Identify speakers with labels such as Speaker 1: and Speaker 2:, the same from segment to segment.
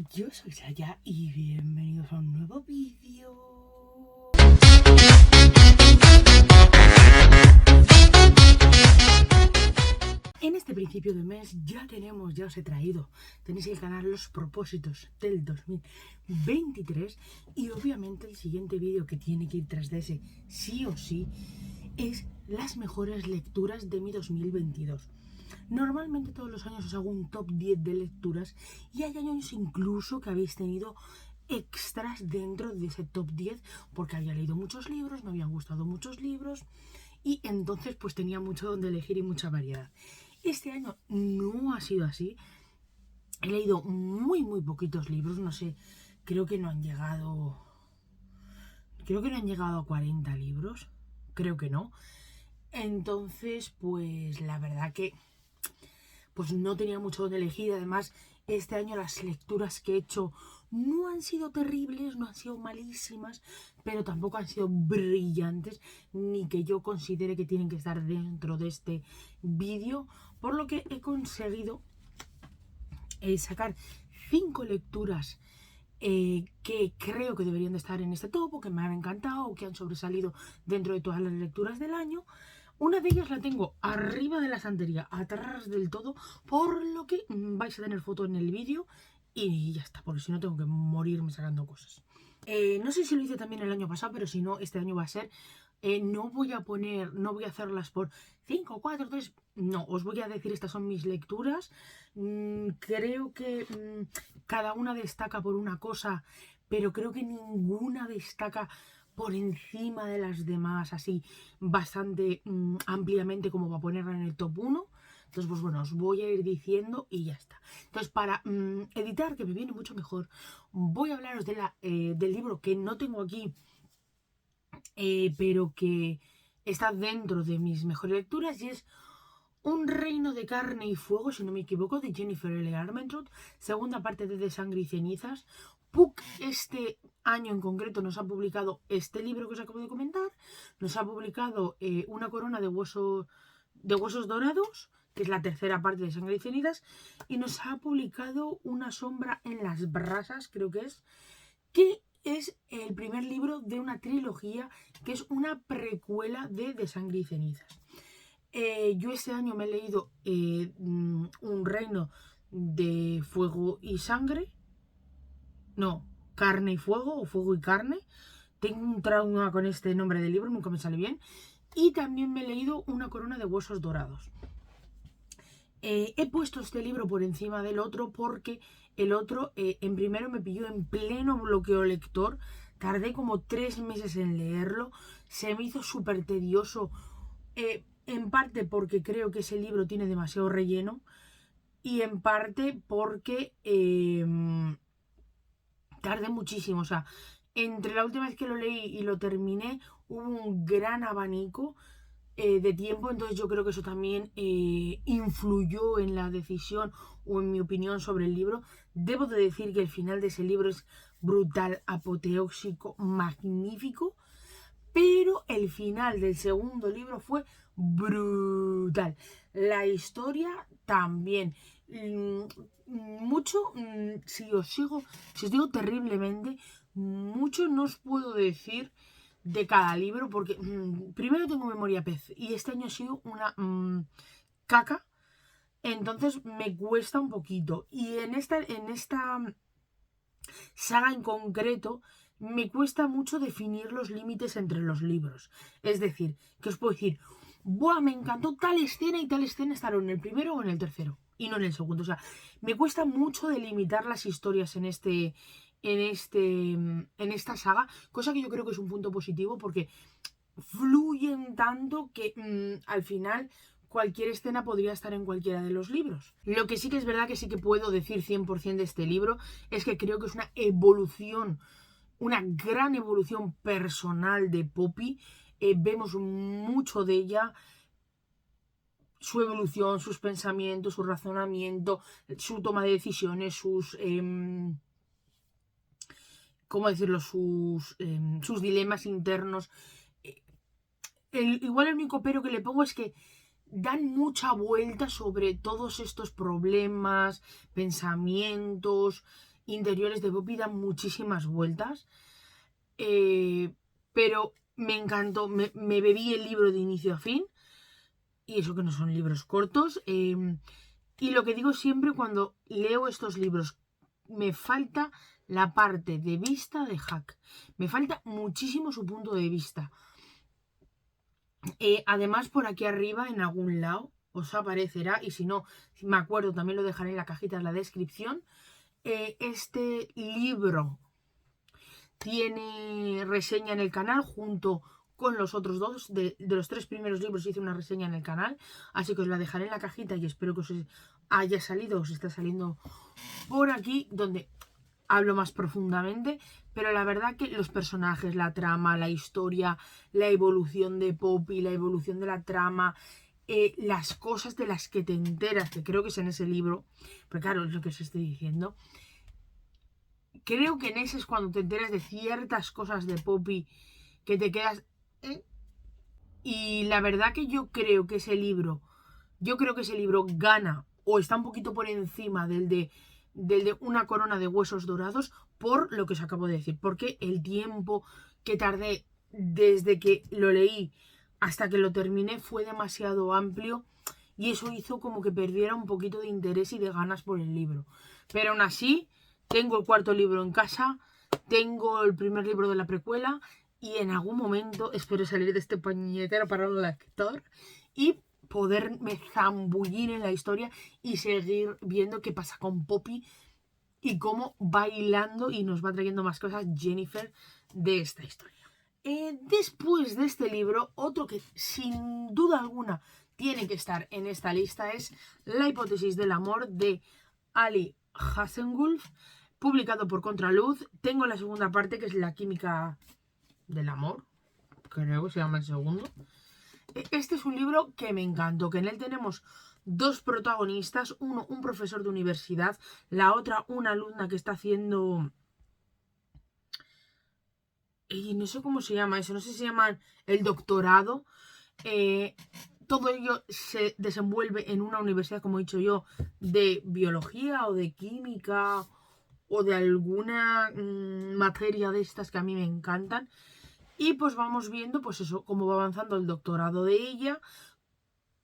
Speaker 1: yo soy Saya y bienvenidos a un nuevo vídeo. En este principio de mes ya os he traído, tenéis el canal Los Propósitos del 2023 y obviamente el siguiente vídeo que tiene que ir tras de ese, sí o sí, es las mejores lecturas de mi 2022. Normalmente todos los años os hago un top 10 de lecturas y hay años incluso que habéis tenido extras dentro de ese top 10 porque había leído muchos libros, me habían gustado muchos libros y entonces pues tenía mucho donde elegir y mucha variedad. Este año no ha sido así, he leído muy poquitos libros, no sé, creo que no han llegado a 40 libros, creo que no. Entonces pues la verdad que pues no tenía mucho donde elegir. Además, este año las lecturas que he hecho no han sido terribles, no han sido malísimas, pero tampoco han sido brillantes, ni que yo considere que tienen que estar dentro de este vídeo, por lo que he conseguido sacar 5 lecturas que creo que deberían de estar en este top, o que me han encantado, o que han sobresalido dentro de todas las lecturas del año. Una de ellas la tengo arriba de la estantería, atrás del todo, por lo que vais a tener foto en el vídeo y ya está, porque si no tengo que morirme sacando cosas. No sé si lo hice también el año pasado, pero si no, este año va a ser. No voy a hacerlas por 5, 4, 3, no, os voy a decir estas son mis lecturas. Creo que cada una destaca por una cosa, pero creo que ninguna destaca por encima de las demás, así bastante ampliamente como para ponerla en el top 1. Entonces, pues bueno, os voy a ir diciendo y ya está. Entonces, para editar, que me viene mucho mejor, voy a hablaros del libro que no tengo aquí, pero que está dentro de mis mejores lecturas, y es Un reino de carne y fuego, si no me equivoco, de Jennifer L. Armentrout, segunda parte de Sangre y cenizas. Puck este año en concreto nos ha publicado este libro que os acabo de comentar, nos ha publicado Una corona de huesos dorados, que es la tercera parte de Sangre y cenizas, y nos ha publicado Una sombra en las brasas, creo que es el primer libro de una trilogía que es una precuela de Sangre y cenizas. Yo este año me he leído Un reino de fuego y sangre. No, carne y fuego, o fuego y carne. Tengo un trauma con este nombre del libro, nunca me sale bien. Y también me he leído Una corona de huesos dorados. He puesto este libro por encima del otro porque el otro en primero me pilló en pleno bloqueo lector. Tardé como 3 meses en leerlo. Se me hizo súper tedioso. En parte porque creo que ese libro tiene demasiado relleno. Y en parte porque tardé muchísimo. O sea, entre la última vez que lo leí y lo terminé hubo un gran abanico de tiempo. Entonces yo creo que eso también influyó en la decisión o en mi opinión sobre el libro. Debo de decir que el final de ese libro es brutal, apoteósico, magnífico, pero el final del segundo libro fue brutal. La historia también. Mucho, si os digo terriblemente, mucho no os puedo decir de cada libro, porque primero tengo memoria pez y este año ha sido una caca, entonces me cuesta un poquito. Y en esta saga en concreto me cuesta mucho definir los límites entre los libros. Es decir, que os puedo decir, ¡buah! Me encantó tal escena y tal escena estará en el primero o en el tercero y no en el segundo. O sea, me cuesta mucho delimitar las historias en esta saga, cosa que yo creo que es un punto positivo porque fluyen tanto que al final cualquier escena podría estar en cualquiera de los libros. Lo que sí que es verdad, que sí que puedo decir 100% de este libro, es que creo que es una evolución, una gran evolución personal de Poppy. Vemos mucho de ella, su evolución, sus pensamientos, su razonamiento, su toma de decisiones, ¿cómo decirlo? Sus dilemas internos. Igual el único pero que le pongo es que dan mucha vuelta sobre todos estos problemas, pensamientos interiores de Poppy dan muchísimas vueltas. Pero me encantó, me bebí el libro de inicio a fin. Y eso que no son libros cortos. Y lo que digo siempre cuando leo estos libros, me falta la parte de vista de Huck. Me falta muchísimo su punto de vista. Además, por aquí arriba, en algún lado, os aparecerá. Y si no, me acuerdo, también lo dejaré en la cajita de la descripción. Este libro tiene reseña en el canal junto con los otros dos. De los 3 primeros libros hice una reseña en el canal, así que os la dejaré en la cajita y espero que os haya salido, os está saliendo por aquí, donde hablo más profundamente. Pero la verdad que los personajes, la trama, la historia, la evolución de Poppy, la evolución de la trama, las cosas de las que te enteras, que creo que es en ese libro, pero claro, es lo que os estoy diciendo. Creo que en ese es cuando te enteras de ciertas cosas de Poppy que te quedas... Y la verdad que yo creo que ese libro gana o está un poquito por encima del de Una corona de huesos dorados, por lo que os acabo de decir. Porque el tiempo que tardé desde que lo leí hasta que lo terminé fue demasiado amplio y eso hizo como que perdiera un poquito de interés y de ganas por el libro. Pero aún así, tengo el 4.º libro en casa, tengo el primer libro de la precuela y en algún momento espero salir de este puñetero para el lector y poderme zambullir en la historia y seguir viendo qué pasa con Poppy y cómo va hilando y nos va trayendo más cosas Jennifer de esta historia. Después de este libro, otro que sin duda alguna tiene que estar en esta lista es La hipótesis del amor de Ali Hasselwolf, publicado por Contraluz. Tengo la segunda parte, que es La química del amor, creo que se llama el segundo. Este es un libro que me encantó, que en él tenemos 2 protagonistas, uno un profesor de universidad, la otra una alumna que está haciendo... Y no sé cómo se llama eso, no sé si se llama el doctorado. Todo ello se desenvuelve en una universidad, como he dicho yo, de biología o de química o de alguna materia de estas que a mí me encantan. Y pues vamos viendo, pues eso, cómo va avanzando el doctorado de ella,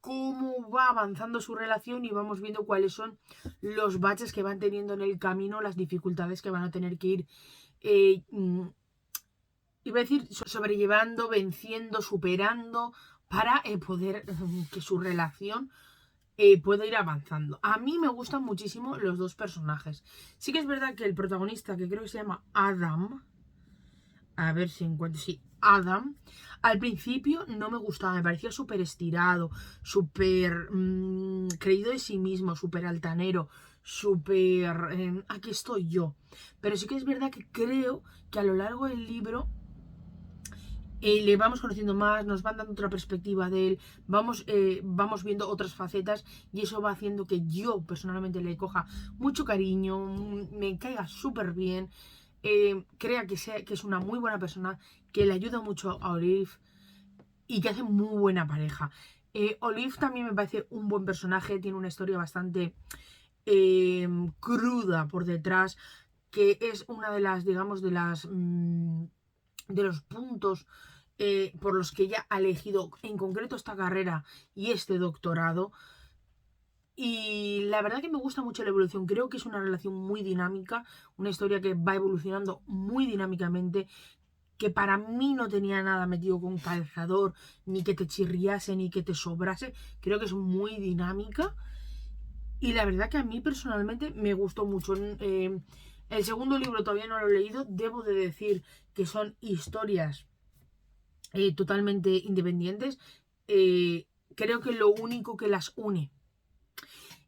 Speaker 1: cómo va avanzando su relación y vamos viendo cuáles son los baches que van teniendo en el camino, las dificultades que van a tener que ir, iba a decir, sobrellevando, venciendo, superando, para poder que su relación pueda ir avanzando. A mí me gustan muchísimo los 2 personajes. Sí que es verdad que el protagonista, que creo que se llama Adam... A ver si encuentro... Sí, Adam. Al principio no me gustaba, me parecía súper estirado, súper creído de sí mismo, súper altanero, súper... aquí estoy yo. Pero sí que es verdad que creo que a lo largo del libro le vamos conociendo más, nos van dando otra perspectiva de él, vamos viendo otras facetas y eso va haciendo que yo personalmente le coja mucho cariño, me caiga súper bien. Crea que es una muy buena persona, que le ayuda mucho a Olive y que hace muy buena pareja. Olive también me parece un buen personaje, tiene una historia bastante cruda por detrás, que es una de las, digamos, de los puntos por los que ella ha elegido en concreto esta carrera y este doctorado. Y la verdad que me gusta mucho la evolución. Creo que es una relación muy dinámica, una historia que va evolucionando muy dinámicamente, que para mí no tenía nada metido con calzador, ni que te chirriase, ni que te sobrase. Creo que es muy dinámica. Y la verdad que a mí personalmente me gustó mucho. El segundo libro todavía no lo he leído. Debo de decir que son historias totalmente independientes. Creo que lo único que las une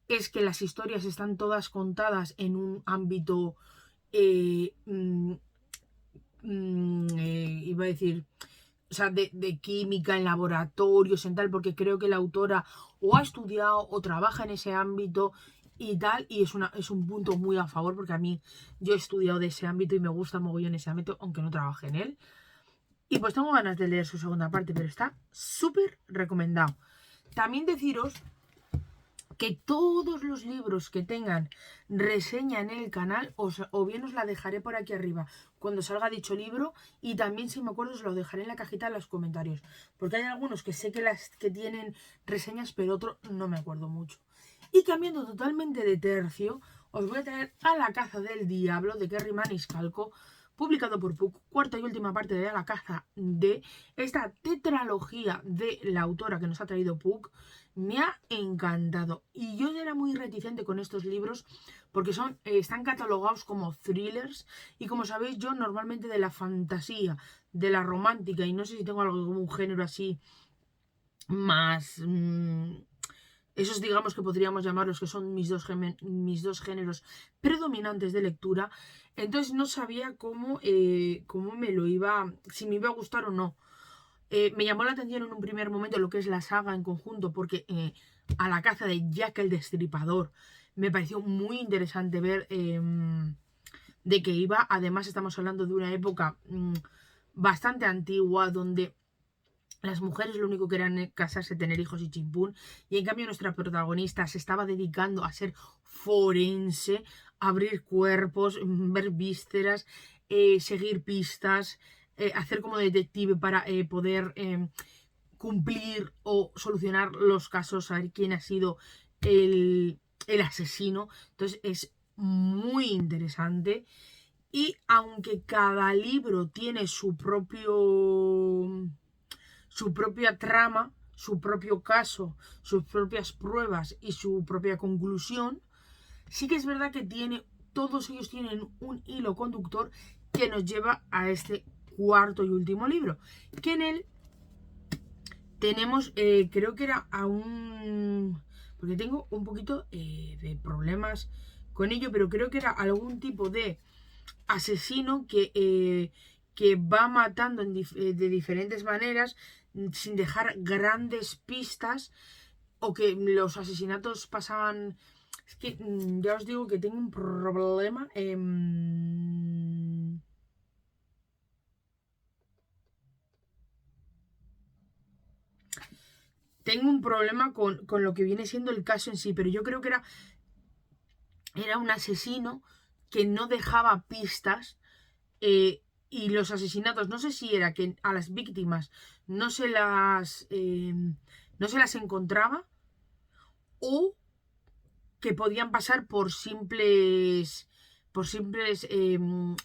Speaker 1: es que las historias están todas contadas en un ámbito, iba a decir, o sea, de química, en laboratorios, en tal, porque creo que la autora o ha estudiado o trabaja en ese ámbito y tal, y es un punto muy a favor, porque a mí, yo he estudiado de ese ámbito y me gusta mogollón ese ámbito, aunque no trabaje en él. Y pues tengo ganas de leer su segunda parte, pero está súper recomendado. También deciros que todos los libros que tengan reseña en el canal, o bien os la dejaré por aquí arriba cuando salga dicho libro, y también, si me acuerdo, os lo dejaré en la cajita de los comentarios, porque hay algunos que sé que tienen reseñas, pero otros no me acuerdo mucho. Y cambiando totalmente de tercio, os voy a traer A la caza del diablo de Kerry Maniscalco, publicado por Puck, cuarta y última parte de A la caza de esta tetralogía de la autora que nos ha traído Puck. Me ha encantado, y yo era muy reticente con estos libros porque están catalogados como thrillers, y como sabéis, yo normalmente de la fantasía, de la romántica, y no sé si tengo algo como un género así más... esos, digamos, que podríamos llamarlos, que son mis dos géneros predominantes de lectura. Entonces no sabía cómo me lo iba, si me iba a gustar o no. Me llamó la atención en un primer momento lo que es la saga en conjunto, porque A la caza de Jack el Destripador me pareció muy interesante ver de qué iba. Además, estamos hablando de una época bastante antigua, donde las mujeres lo único que eran casarse, tener hijos y chimpún. Y en cambio nuestra protagonista se estaba dedicando a ser forense, abrir cuerpos, ver vísceras, seguir pistas, hacer como detective para poder cumplir o solucionar los casos, saber quién ha sido el asesino. Entonces es muy interesante. Y aunque cada libro tiene su propia trama, su propio caso, sus propias pruebas y su propia conclusión, sí que es verdad que todos ellos tienen un hilo conductor que nos lleva a este cuarto y último libro, que en él tenemos, creo que era porque tengo un poquito de problemas con ello, pero creo que era algún tipo de asesino que va matando de diferentes maneras, sin dejar grandes pistas, o que los asesinatos pasaban... Es que ya os digo que tengo un problema. Tengo un problema con lo que viene siendo el caso en sí, pero yo creo que era un asesino que no dejaba pistas. Y los asesinatos, no sé si era que a las víctimas no se las encontraba, o que podían pasar por simples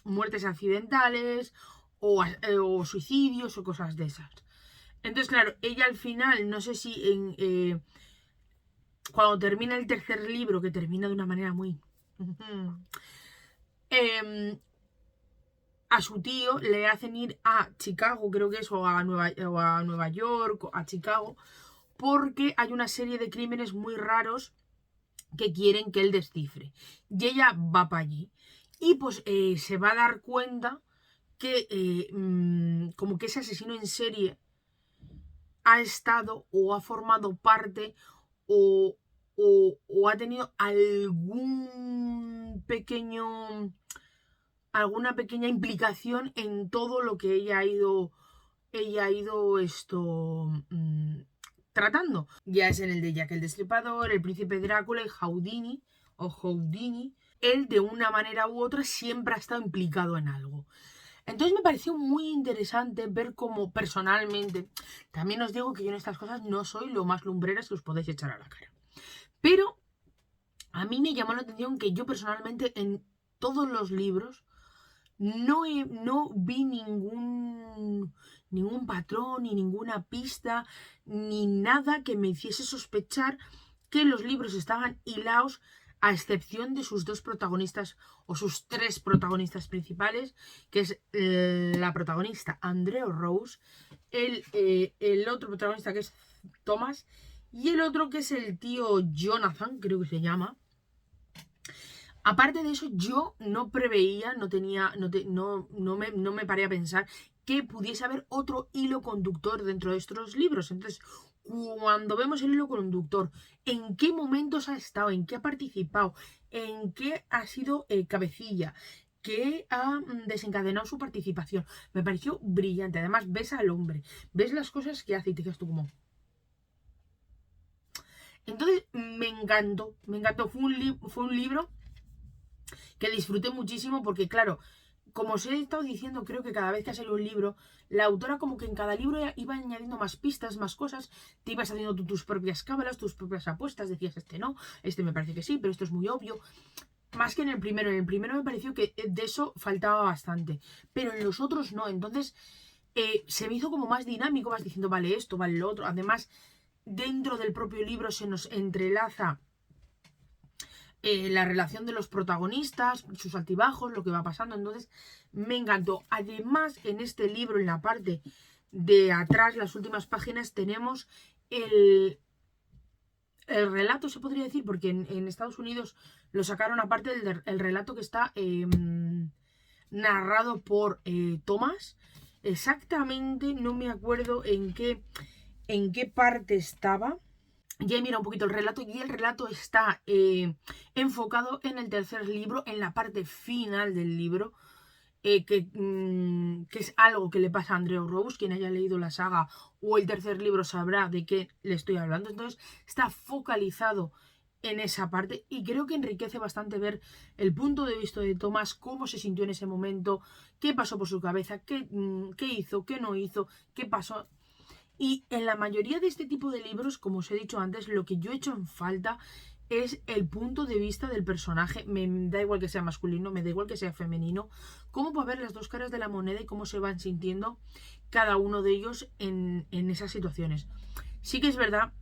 Speaker 1: muertes accidentales, o suicidios o cosas de esas. Entonces, claro, ella al final, no sé si cuando termina el tercer libro, que termina de una manera muy... a su tío le hacen ir a Chicago, creo que es, o a Nueva York, o a Chicago, porque hay una serie de crímenes muy raros que quieren que él descifre. Y ella va para allí. Y pues se va a dar cuenta que como que ese asesino en serie ha estado o ha formado parte, o, o ha tenido alguna pequeña implicación en todo lo que ella ha ido tratando. Ya es en el de Jack el Destripador, el Príncipe Drácula y Houdini. Él, de una manera u otra, siempre ha estado implicado en algo. Entonces me pareció muy interesante ver cómo personalmente... También os digo que yo en estas cosas no soy lo más lumbreras que os podéis echar a la cara. Pero a mí me llamó la atención que yo personalmente en todos los libros no vi ningún patrón, ni ninguna pista, ni nada que me hiciese sospechar que los libros estaban hilados, a excepción de sus dos protagonistas, o sus tres protagonistas principales, que es la protagonista Andrea Rose, el otro protagonista que es Thomas, y el otro que es el tío Jonathan, creo que se llama. Aparte de eso, yo no preveía, no me paré a pensar que pudiese haber otro hilo conductor dentro de estos libros. Entonces, cuando vemos el hilo conductor, ¿en qué momentos ha estado? ¿En qué ha participado? ¿En qué ha sido cabecilla? ¿Qué ha desencadenado su participación? Me pareció brillante. Además, ves al hombre, ves las cosas que hace y te quedas tú como... Entonces me encantó, me encantó. Fue un libro que disfruté muchísimo porque, claro, como os he estado diciendo, creo que cada vez que ha salido un libro, la autora como que en cada libro iba añadiendo más pistas, más cosas, te ibas haciendo tus propias cábalas, tus propias apuestas, decías, este no, este me parece que sí, pero esto es muy obvio. Más que en el primero me pareció que de eso faltaba bastante, pero en los otros no, entonces se me hizo como más dinámico, vas diciendo, vale esto, vale lo otro, además dentro del propio libro se nos entrelaza la relación de los protagonistas, sus altibajos, lo que va pasando. Entonces, me encantó. Además, en este libro, en la parte de atrás, las últimas páginas, tenemos el relato, se podría decir, porque en Estados Unidos lo sacaron aparte el relato que está narrado por Thomas. Exactamente, no me acuerdo en qué parte estaba. Ya he mirado un poquito el relato y el relato está enfocado en el tercer libro, en la parte final del libro, que es algo que le pasa a Andrew Rose. Quien haya leído la saga o el tercer libro sabrá de qué le estoy hablando. Entonces está focalizado en esa parte y creo que enriquece bastante ver el punto de vista de Thomas, cómo se sintió en ese momento, qué pasó por su cabeza, qué hizo, qué no hizo, qué pasó. Y en la mayoría de este tipo de libros, como os he dicho antes, lo que yo he hecho en falta es el punto de vista del personaje. Me da igual que sea masculino, me da igual que sea femenino, cómo para ver las dos caras de la moneda y cómo se van sintiendo cada uno de ellos en esas situaciones. Sí que es verdad,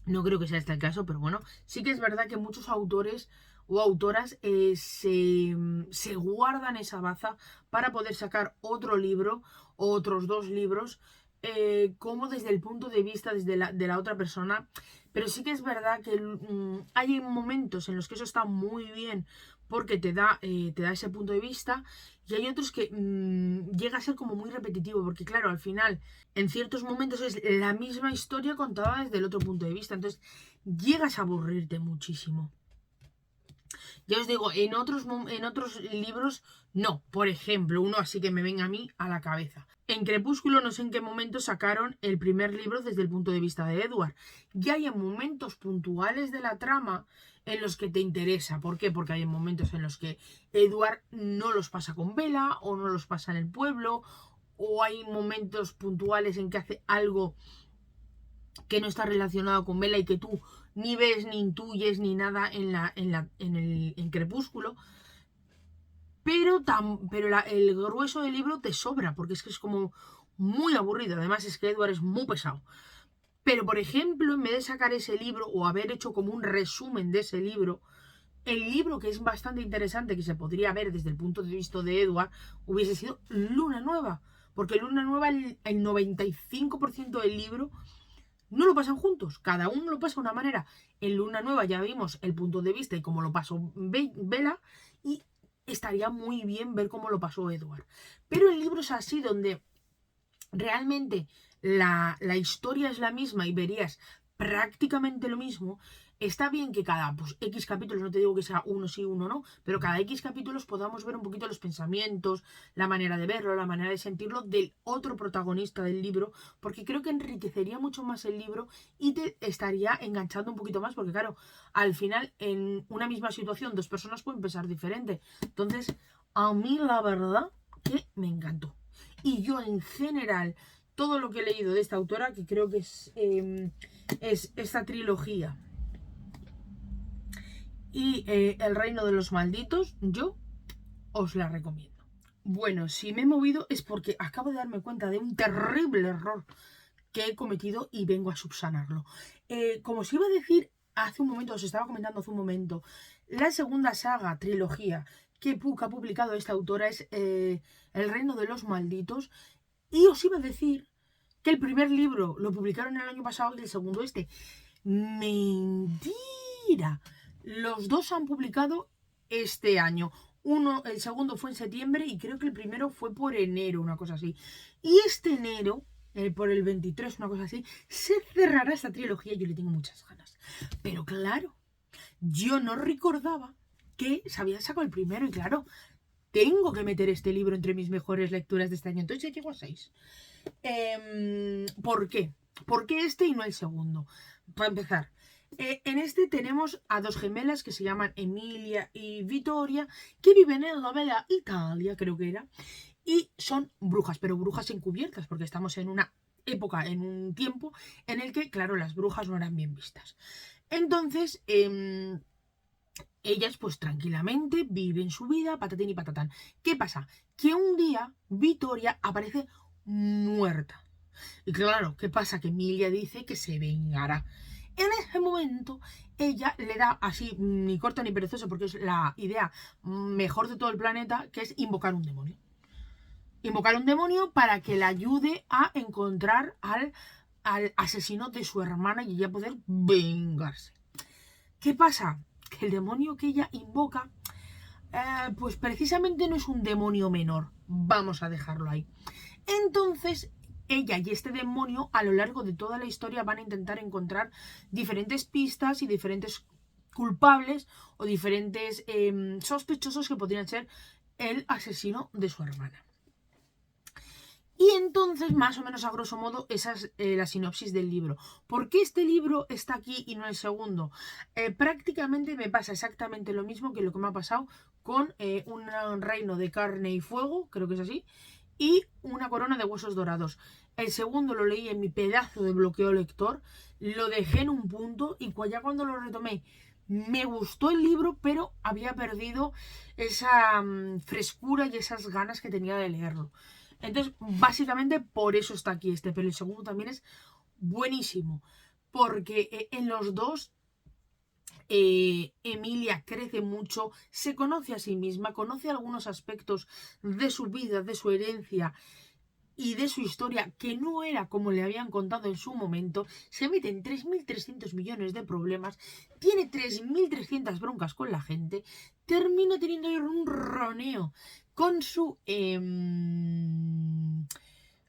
Speaker 1: no creo que sea este el caso, pero bueno, sí que es verdad que muchos autores o autoras se guardan esa baza para poder sacar otro libro o otros dos libros, como desde el punto de vista de la otra persona. Pero sí que es verdad que hay momentos en los que eso está muy bien porque te da ese punto de vista, y hay otros que llega a ser como muy repetitivo porque, claro, al final en ciertos momentos es la misma historia contada desde el otro punto de vista, entonces llegas a aburrirte muchísimo. Ya os digo, en otros libros no. Por ejemplo, uno así que me venga a mí a la cabeza. En Crepúsculo no sé en qué momento sacaron el primer libro desde el punto de vista de Edward. Y hay en momentos puntuales de la trama en los que te interesa. ¿Por qué? Porque hay momentos en los que Edward no los pasa con Bella o no los pasa en el pueblo, o hay momentos puntuales en que hace algo que no está relacionado con Bella y que tú ni ves, ni intuyes, ni nada en Crepúsculo. Pero el grueso del libro te sobra, porque es que es como muy aburrido. Además es que Edward es muy pesado. Pero, por ejemplo, en vez de sacar ese libro o haber hecho como un resumen de ese libro, el libro que es bastante interesante, que se podría ver desde el punto de vista de Edward, hubiese sido Luna Nueva. Porque Luna Nueva, el 95% del libro no lo pasan juntos, cada uno lo pasa de una manera. En Luna Nueva ya vimos el punto de vista y cómo lo pasó Bella, y estaría muy bien ver cómo lo pasó Edward. Pero el libro es así, donde realmente la historia es la misma y verías prácticamente lo mismo. Está bien que cada X capítulos, no te digo que sea uno sí, uno no, pero cada X capítulos podamos ver un poquito los pensamientos, la manera de verlo, la manera de sentirlo del otro protagonista del libro, porque creo que enriquecería mucho más el libro y te estaría enganchando un poquito más, porque claro, al final en una misma situación dos personas pueden pensar diferente. Entonces, a mí la verdad que me encantó. Y yo en general, todo lo que he leído de esta autora, que creo que es esta trilogía y El Reino de los Malditos, yo os la recomiendo. Bueno, si me he movido es porque acabo de darme cuenta de un terrible error que he cometido y vengo a subsanarlo. Como os iba a decir hace un momento, os estaba comentando hace un momento, la segunda saga, trilogía, que ha publicado esta autora es El Reino de los Malditos. Y os iba a decir que el primer libro lo publicaron el año pasado y el segundo este. Mentira. Los dos se han publicado este año. El segundo fue en septiembre y creo que el primero fue por enero, una cosa así. Y este enero, por el 23, una cosa así, se cerrará esta trilogía. Yo le tengo muchas ganas. Pero claro, yo no recordaba que se había sacado el primero y claro, tengo que meter este libro entre mis mejores lecturas de este año. Entonces ya llego a 6. ¿Por qué? ¿Por qué este y no el segundo? Para empezar, En este tenemos a dos gemelas que se llaman Emilia y Vittoria, que viven en la bella Italia, creo que era, y son brujas, pero brujas encubiertas, porque estamos en una época, en un tiempo en el que, claro, las brujas no eran bien vistas. Entonces, ellas pues tranquilamente viven su vida, patatín y patatán. ¿Qué pasa? Que un día Vittoria aparece muerta. Y claro, ¿qué pasa? Que Emilia dice que se vengará. En ese momento, ella le da así, ni corto ni perezoso, porque es la idea mejor de todo el planeta, que es invocar un demonio. Invocar un demonio para que le ayude a encontrar al asesino de su hermana y ella poder vengarse. ¿Qué pasa? Que el demonio que ella invoca, pues precisamente no es un demonio menor. Vamos a dejarlo ahí. Entonces, ella y este demonio a lo largo de toda la historia van a intentar encontrar diferentes pistas y diferentes culpables o diferentes sospechosos que podrían ser el asesino de su hermana. Y entonces, más o menos a grosso modo, esa es la sinopsis del libro. ¿Por qué este libro está aquí y no el segundo? Prácticamente me pasa exactamente lo mismo que lo que me ha pasado con un reino de carne y fuego, creo que es así, y una corona de huesos dorados. El segundo lo leí en mi pedazo de bloqueo lector, lo dejé en un punto y ya cuando lo retomé me gustó el libro, pero había perdido esa frescura y esas ganas que tenía de leerlo. Entonces, básicamente por eso está aquí este, pero el segundo también es buenísimo, porque en los dos Emilia crece mucho, se conoce a sí misma, conoce algunos aspectos de su vida, de su herencia y de su historia que no era como le habían contado en su momento, se mete en 3.300 millones de problemas, tiene 3.300 broncas con la gente, termina teniendo un roneo con su...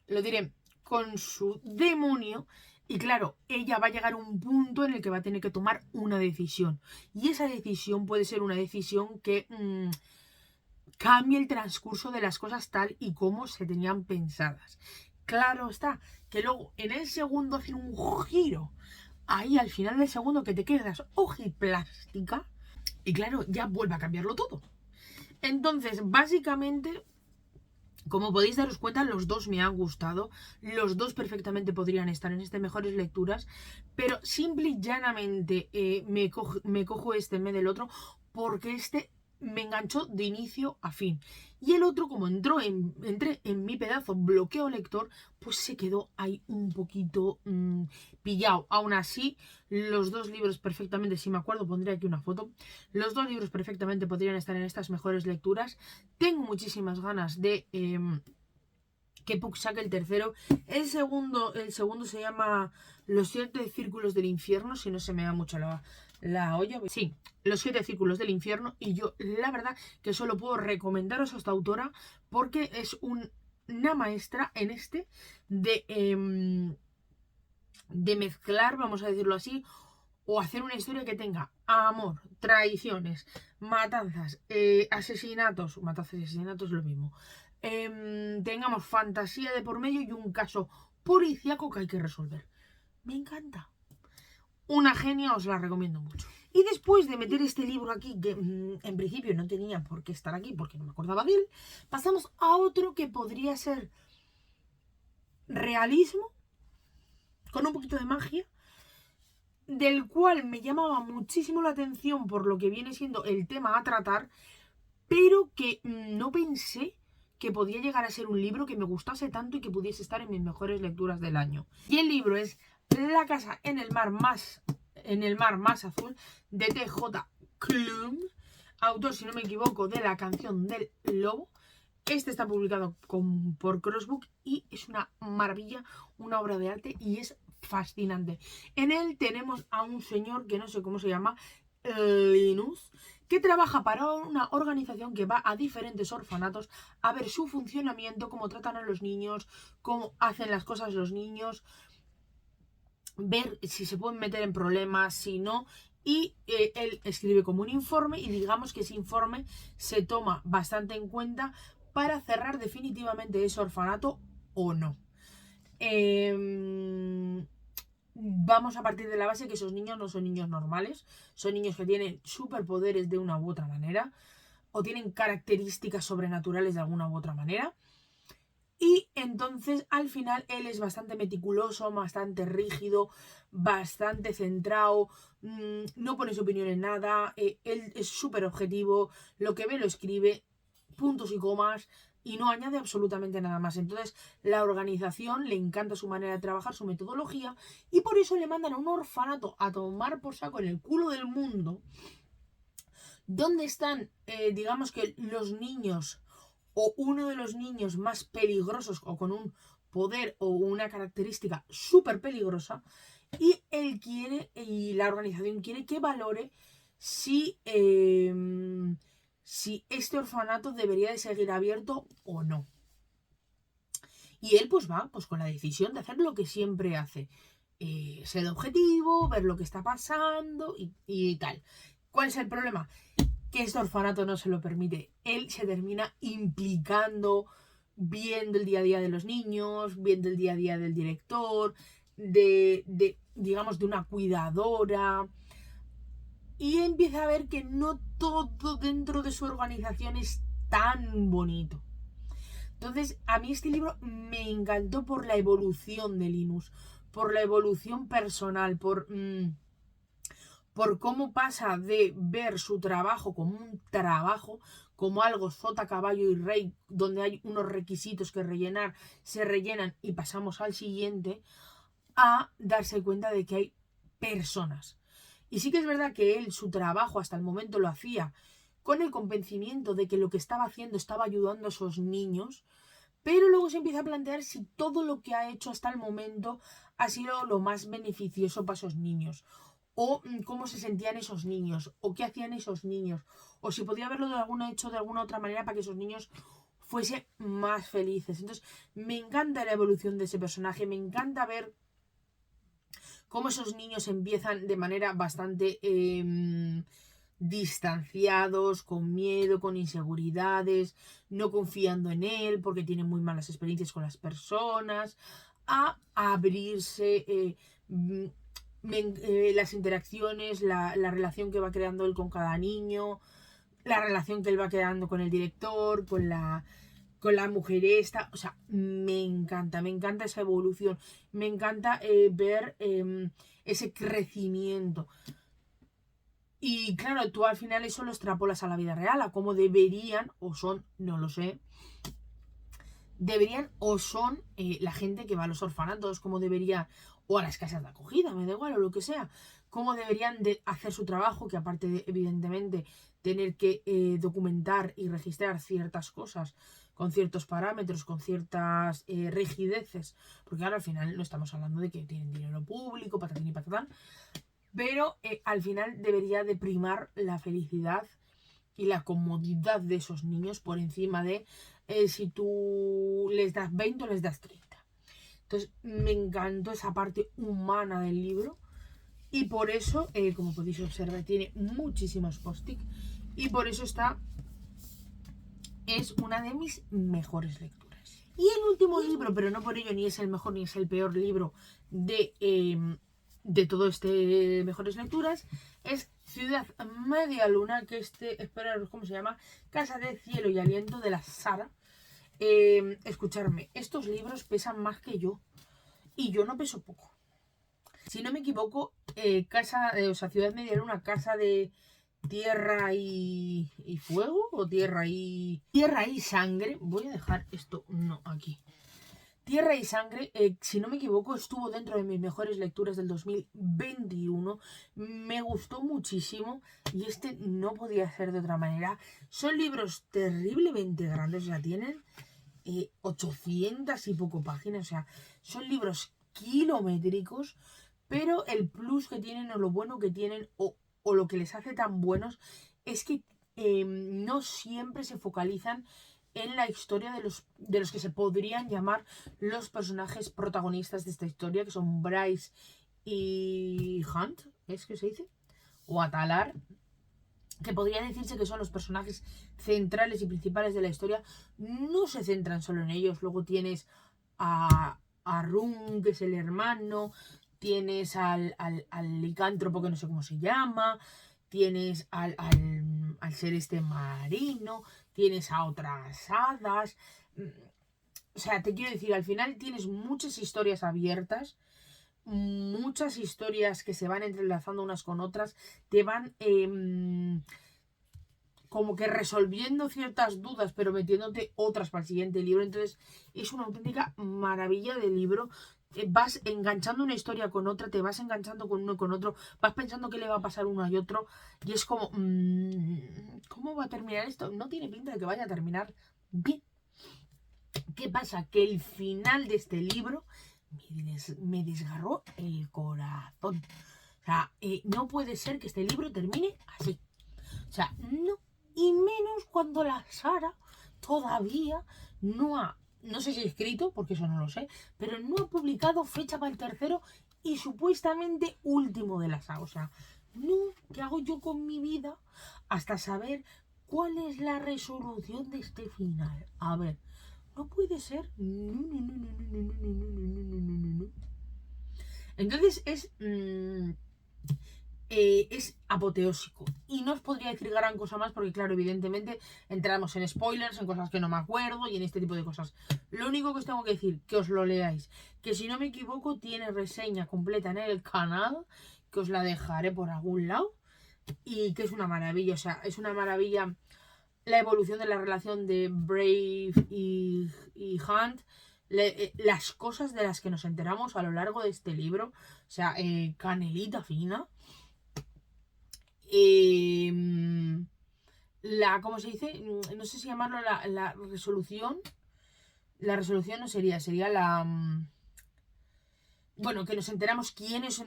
Speaker 1: lo diré, con su demonio. Y claro, ella va a llegar a un punto en el que va a tener que tomar una decisión. Y esa decisión puede ser una decisión que cambie el transcurso de las cosas tal y como se tenían pensadas. Claro está, que luego en el segundo hacen un giro. Ahí al final del segundo que te quedas ojiplástica. Y claro, ya vuelve a cambiarlo todo. Entonces, básicamente, como podéis daros cuenta, los dos me han gustado. Los dos perfectamente podrían estar en estas mejores lecturas. Pero simple y llanamente me cojo este en vez del otro. Porque este me enganchó de inicio a fin. Y el otro, como entré en mi pedazo bloqueo lector, pues se quedó ahí un poquito pillado. Aún así, los dos libros perfectamente, si me acuerdo, pondré aquí una foto. Los dos libros perfectamente podrían estar en estas mejores lecturas. Tengo muchísimas ganas de que Puck saque el tercero. El segundo se llama Los 7 círculos del infierno, si no se me da mucho la olla. Sí, Los 7 círculos del infierno. Y yo, la verdad, que solo puedo recomendaros a esta autora porque es una maestra en este de mezclar, vamos a decirlo así, o hacer una historia que tenga amor, traiciones, matanzas, asesinatos. Matanzas y asesinatos es lo mismo. Tengamos fantasía de por medio y un caso policíaco que hay que resolver. Me encanta. Una genia, os la recomiendo mucho. Y después de meter este libro aquí, que en principio no tenía por qué estar aquí porque no me acordaba de él, pasamos a otro que podría ser realismo, con un poquito de magia, del cual me llamaba muchísimo la atención por lo que viene siendo el tema a tratar, pero que no pensé que podía llegar a ser un libro que me gustase tanto y que pudiese estar en mis mejores lecturas del año. Y el libro es La casa en el mar más azul, de T.J. Klum, autor, si no me equivoco, de La canción del lobo. Este está publicado por Crossbook y es una maravilla, una obra de arte y es fascinante. En él tenemos a un señor que no sé cómo se llama, Linus, que trabaja para una organización que va a diferentes orfanatos a ver su funcionamiento, cómo tratan a los niños, cómo hacen las cosas los niños, ver si se pueden meter en problemas, si no. Y él escribe como un informe y digamos que ese informe se toma bastante en cuenta para cerrar definitivamente ese orfanato o no. vamos a partir de la base que esos niños no son niños normales, son niños que tienen superpoderes de una u otra manera, o tienen características sobrenaturales de alguna u otra manera. Y entonces al final él es bastante meticuloso, bastante rígido, bastante centrado, no pone su opinión en nada, él es súper objetivo, lo que ve lo escribe, puntos y comas, y no añade absolutamente nada más. Entonces la organización le encanta su manera de trabajar, su metodología, y por eso le mandan a un orfanato a tomar por saco en el culo del mundo, donde están, digamos que los niños o uno de los niños más peligrosos o con un poder o una característica súper peligrosa, y él quiere, y la organización quiere que valore si este orfanato debería de seguir abierto o no. Y él pues va pues con la decisión de hacer lo que siempre hace. Ser objetivo, ver lo que está pasando y tal. ¿Cuál es el problema? Que este orfanato no se lo permite. Él se termina implicando, viendo el día a día de los niños, viendo el día a día del director, digamos, de una cuidadora. Y empieza a ver que no todo dentro de su organización es tan bonito. Entonces, a mí este libro me encantó por la evolución de Linus, por la evolución personal, por cómo pasa de ver su trabajo como un trabajo, como algo sota, caballo y rey, donde hay unos requisitos que rellenar, se rellenan y pasamos al siguiente, a darse cuenta de que hay personas. Y sí que es verdad que él, su trabajo hasta el momento lo hacía con el convencimiento de que lo que estaba haciendo estaba ayudando a esos niños, pero luego se empieza a plantear si todo lo que ha hecho hasta el momento ha sido lo más beneficioso para esos niños, o cómo se sentían esos niños, o qué hacían esos niños, o si podía haberlo hecho de alguna otra manera para que esos niños fuesen más felices. Entonces, me encanta la evolución de ese personaje, me encanta ver cómo esos niños empiezan de manera bastante distanciados, con miedo, con inseguridades, no confiando en él porque tienen muy malas experiencias con las personas, a abrirse, las interacciones, la relación que va creando él con cada niño, la relación que él va creando con el director, con la mujer esta. O sea, me encanta esa evolución, me encanta ver ese crecimiento. Y claro, tú al final eso lo extrapolas a la vida real, a cómo deberían o son, no lo sé, deberían o son la gente que va a los orfanatos, cómo deberían, o a las casas de acogida, me da igual, o lo que sea, cómo deberían de hacer su trabajo, que aparte de, evidentemente, tener que documentar y registrar ciertas cosas con ciertos parámetros, con ciertas rigideces, porque ahora al final no estamos hablando de que tienen dinero público, patatín y patatán, pero al final debería de primar la felicidad y la comodidad de esos niños por encima de si tú les das 20 o les das 30. Entonces me encantó esa parte humana del libro y por eso, como podéis observar, tiene muchísimos post-it y por eso es una de mis mejores lecturas. Y el último libro, pero no por ello ni es el mejor ni es el peor libro de todo este mejores lecturas, es Ciudad Media Luna, que esperaros cómo se llama, Casa de Cielo y Aliento, de la Sara. Escucharme, estos libros pesan más que yo y yo no peso poco. Si no me equivoco, Ciudad Media Luna, Casa de Tierra y Fuego, o Tierra y Sangre. Voy a dejar esto, no, aquí. Tierra y Sangre, si no me equivoco, estuvo dentro de mis mejores lecturas del 2021. Me gustó muchísimo y este no podía ser de otra manera. Son libros terriblemente grandes, o sea, tienen 800 y poco páginas, o sea, son libros kilométricos, pero el plus que tienen o lo bueno que tienen o lo que les hace tan buenos es que no siempre se focalizan en la historia de los que se podrían llamar los personajes protagonistas de esta historia, que son Bryce y Hunt, ¿es que se dice? O Atalar, que podría decirse que son los personajes centrales y principales de la historia. No se centran solo en ellos, luego tienes a Run, que es el hermano, tienes al licántropo que no sé cómo se llama, tienes al ser este marino, tienes a otras hadas. O sea, te quiero decir, al final tienes muchas historias abiertas, muchas historias que se van entrelazando unas con otras, te van como que resolviendo ciertas dudas, pero metiéndote otras para el siguiente libro. Entonces, es una auténtica maravilla de libro. Vas enganchando una historia con otra, te vas enganchando con uno y con otro, vas pensando qué le va a pasar uno y otro, y es como, ¿cómo va a terminar esto? No tiene pinta de que vaya a terminar bien. ¿Qué pasa? Que el final de este libro me desgarró el corazón. O sea, no puede ser que este libro termine así. O sea, no. Y menos cuando la Sara todavía no sé si ha escrito, porque eso no lo sé, pero no ha publicado fecha para el tercero y supuestamente último de la saga. O sea, no, ¿qué hago yo con mi vida hasta saber cuál es la resolución de este final? A ver, no puede ser. No. Entonces es apoteósico. Y no os podría decir gran cosa más porque, claro, evidentemente entramos en spoilers, en cosas que no me acuerdo y en este tipo de cosas. Lo único que os tengo que decir, que os lo leáis. Que si no me equivoco, tiene reseña completa en el canal, que os la dejaré por algún lado. Y que es una maravilla, o sea, es una maravilla la evolución de la relación de Brave y Hunt. Las cosas de las que nos enteramos a lo largo de este libro. O sea, canelita fina. ¿Cómo se dice? No sé si llamarlo la resolución. La resolución no sería la... bueno, que nos enteramos quién es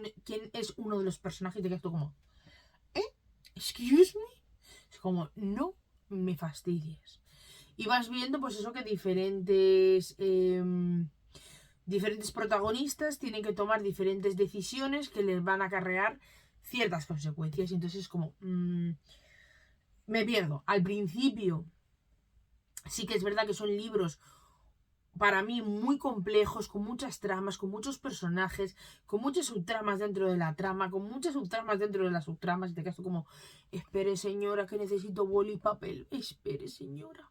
Speaker 1: uno de los personajes de que esto como... ¿Excuse me? Es como, no me fastidies. Y vas viendo, pues eso, que diferentes protagonistas tienen que tomar diferentes decisiones que les van a acarrear ciertas consecuencias. Y entonces es como... me pierdo. Al principio sí que es verdad que son libros para mí muy complejos, con muchas tramas, con muchos personajes, con muchas subtramas dentro de la trama, con muchas subtramas dentro de las subtramas, y te quedas como, espere señora, que necesito boli y papel, espere señora.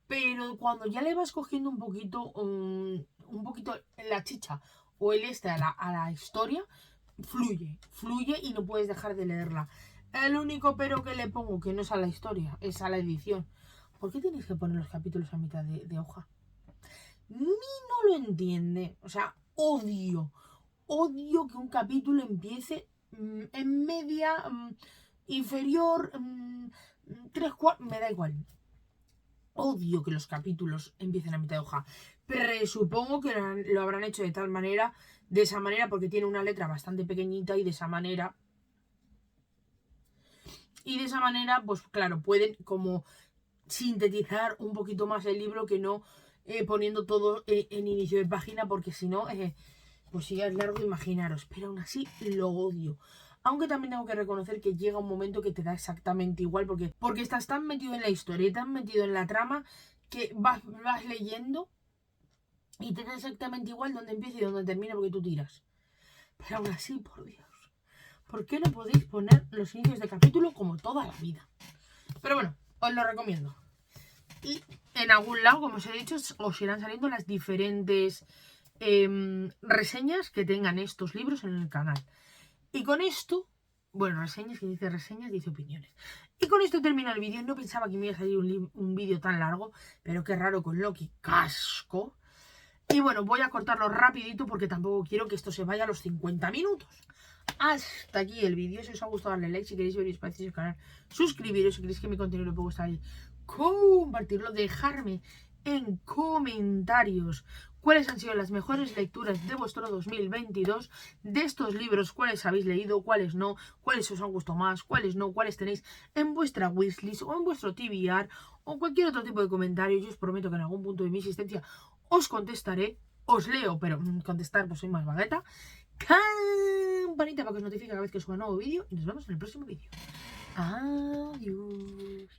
Speaker 1: Pero cuando ya le vas cogiendo un poquito la chicha o el a la historia, fluye y no puedes dejar de leerla. El único pero que le pongo, que no es a la historia, es a la edición. ¿Por qué tienes que poner los capítulos a mitad de hoja? Ni no lo entiende. O sea, odio que un capítulo empiece en media, inferior, 3/4, me da igual. Odio que los capítulos empiecen a mitad de hoja. Presupongo que lo habrán hecho de esa manera, porque tiene una letra bastante pequeñita y de esa manera, pues claro, pueden como sintetizar un poquito más el libro que no poniendo todo en inicio de página, porque si no, pues si ya es largo, imaginaros. Pero aún así lo odio. Aunque también tengo que reconocer que llega un momento que te da exactamente igual, porque estás tan metido en la historia y tan metido en la trama que vas leyendo y te da exactamente igual donde empieza y donde termina, porque tú tiras. Pero aún así, por Dios, ¿por qué no podéis poner los inicios de capítulo como toda la vida? Pero bueno, os lo recomiendo. Y en algún lado, como os he dicho, os irán saliendo las diferentes reseñas que tengan estos libros en el canal. Y con esto, bueno, reseñas, dice opiniones. Y con esto termina el vídeo. No pensaba que me iba a salir un vídeo tan largo, pero qué raro con Loki, casco. Y bueno, voy a cortarlo rapidito porque tampoco quiero que esto se vaya a los 50 minutos. Hasta aquí el vídeo. Si os ha gustado, darle like. Si queréis ver mis países del canal, suscribiros. Si queréis que mi contenido pueda estar ahí, compartirlo, dejarme en comentarios cuáles han sido las mejores lecturas de vuestro 2022, de estos libros, cuáles habéis leído, cuáles no, cuáles os han gustado más, cuáles no, cuáles tenéis en vuestra wishlist o en vuestro TBR o cualquier otro tipo de comentario. Yo os prometo que en algún punto de mi existencia os contestaré, os leo, pero contestar pues soy más vagueta. Campanita para que os notifique cada vez que suba un nuevo vídeo y nos vemos en el próximo vídeo. Adiós.